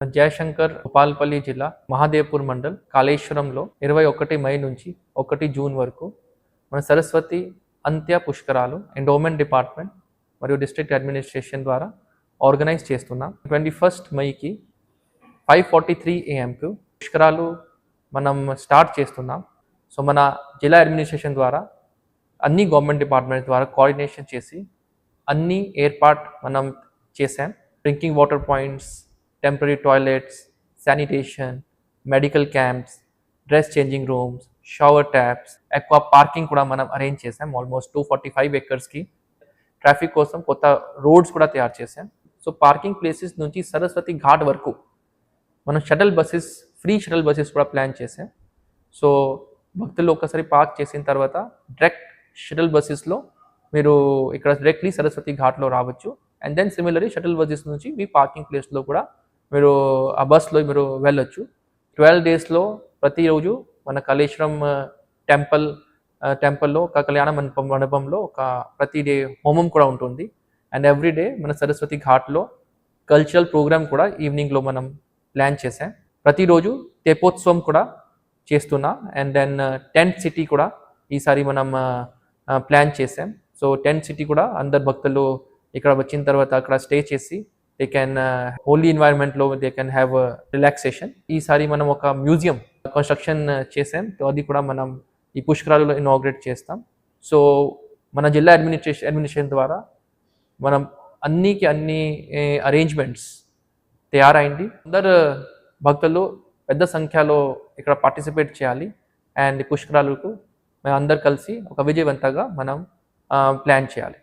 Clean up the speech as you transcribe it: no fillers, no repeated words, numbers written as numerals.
జయశంకర్ భూపాలపల్లి జిల్లా మహాదేవ్పూర్ మండల్ కాళేశ్వరంలో 21 మై నుంచి 1 జూన్ వరకు మన సరస్వతి అంత్య పుష్కరాలు ఎండోమెంట్ డిపార్ట్మెంట్ మరియు డిస్ట్రిక్ట్ అడ్మినిస్ట్రేషన్ ద్వారా ఆర్గనైజ్ చేస్తున్నాం. 21 మైకి 5:43 AM పుష్కరాలు మనం స్టార్ట్ చేస్తున్నాం. సో మన జిల్లా అడ్మినిస్ట్రేషన్ ద్వారా అన్ని గవర్నమెంట్ డిపార్ట్మెంట్ ద్వారా కోఆర్డినేషన్ చేసి అన్ని ఏర్పాటు మనం చేసాం. Drinking water points, temporary toilets, sanitation, medical camps, dress changing rooms, shower taps, ఎక్కువ పార్కింగ్ కూడా మనం అరేంజ్ చేసాం. ఆల్మోస్ట్ 245 ఎకర్స్కి ట్రాఫిక్ కోసం కొత్త రోడ్స్ కూడా తయారు చేసాం. సో పార్కింగ్ ప్లేసెస్ నుంచి సరస్వతి ఘాట్ వరకు మనం shuttle buses, free shuttle buses కూడా ప్లాన్ చేసాం. సో భక్తులు ఒక్కసారి పార్క్ చేసిన తర్వాత డైరెక్ట్ షటల్ బస్సెస్లో మీరు ఇక్కడ డైరెక్ట్లీ సరస్వతి ఘాట్లో రావచ్చు. And then similarly shuttle buses నుంచి మీ పార్కింగ్ ప్లేస్లో కూడా మీరు ఆ బస్లో మీరు వెళ్ళొచ్చు. 12 డేస్లో ప్రతిరోజు మన కాళేశ్వరం టెంపుల్లో ఒక కళ్యాణ మండపంలో ఒక ప్రతి డే హోమం కూడా ఉంటుంది. అండ్ ఎవ్రీ డే మన సరస్వతి ఘాట్లో కల్చరల్ ప్రోగ్రామ్ కూడా ఈవినింగ్లో మనం ప్లాన్ చేసాం. ప్రతిరోజు తెప్పోత్సవం కూడా చేస్తున్నా. అండ్ దెన్ టెంట్ సిటీ కూడా ఈసారి మనం ప్లాన్ చేసాం. సో టెంట్ సిటీ కూడా అందరు భక్తులు ఇక్కడ వచ్చిన తర్వాత అక్కడ స్టే చేసి దే కెన్ హోలీ ఎన్వైరన్మెంట్లో దే కెన్ హ్యావ్ రిలాక్సేషన్. ఈసారి మనం ఒక మ్యూజియం కన్స్ట్రక్షన్ చేసాం. అది కూడా మనం ఈ పుష్కరాలలో ఇనాగ్రేట్ చేస్తాం. సో మన జిల్లా అడ్మినిస్ట్రేషన్ ద్వారా మనం అన్ని అరేంజ్మెంట్స్ తయారైంది. అందరు భక్తులు పెద్ద సంఖ్యలో ఇక్కడ పార్టిసిపేట్ చేయాలి. అండ్ పుష్కరాలకు మేము అందరు కలిసి ఒక విజయవంతంగా మనం ప్లాన్ చేయాలి.